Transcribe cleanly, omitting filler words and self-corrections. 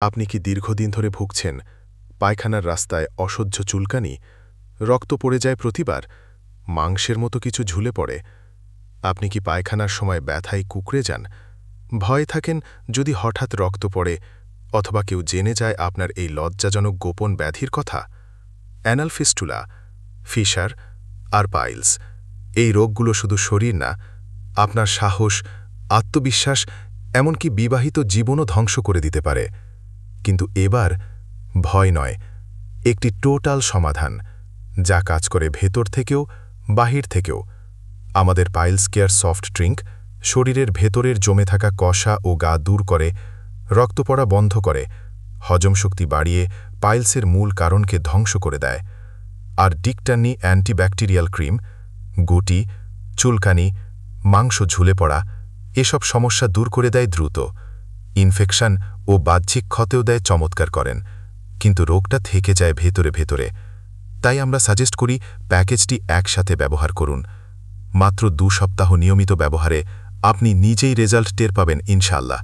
আপনি কি দীর্ঘদিন ধরে ভুগছেন পায়খানার রাস্তায় অসহ্য চুলকানি, রক্ত পড়ে যায় প্রতিবার, মাংসের মতো কিছু ঝুলে পড়ে? আপনি কি পায়খানার সময় ব্যথায় কুঁকড়ে যান, ভয়ে থাকেন যদি হঠাৎ রক্ত পড়ে, অথবা কেউ জেনে যায় আপনার এই লজ্জাজনক গোপন ব্যাধির কথা? অ্যানাল ফিস্টুলা, ফিশার আর পাইলস, এই রোগগুলো শুধু শরীর না, আপনার সাহস, আত্মবিশ্বাস, এমনকি বিবাহিত জীবনও ধ্বংস করে দিতে পারে। কিন্তু এবার ভয় নয়, একটি টোটাল সমাধান, যা কাজ করে ভেতর থেকেও বাহির থেকেও। আমাদের পাইলস কেয়ার সফট ড্রিঙ্ক শরীরের ভেতরের জমে থাকা কষা ও গা দূর করে, রক্ত পড়া বন্ধ করে, হজম শক্তি বাড়িয়ে পাইলসের মূল কারণকে ধ্বংস করে দেয়। আর ডিকটান্নি অ্যান্টিব্যাকটেরিয়াল ক্রিম গুটি, চুলকানি, মাংস ঝুলে পড়া এসব সমস্যা দূর করে দেয় দ্রুত। ইনফেকশন ও বাহ্যিক ক্ষতেও দেয় চমৎকার করেন, কিন্তু রোগটা থেকে যায় ভেতরে ভেতরে। তাই আমরা সাজেস্ট করি প্যাকেজটি একসাথে ব্যবহার করুন। মাত্র 2 সপ্তাহ নিয়মিত ব্যবহারে আপনি নিজেই রেজাল্ট টের পাবেন ইনশাআল্লাহ।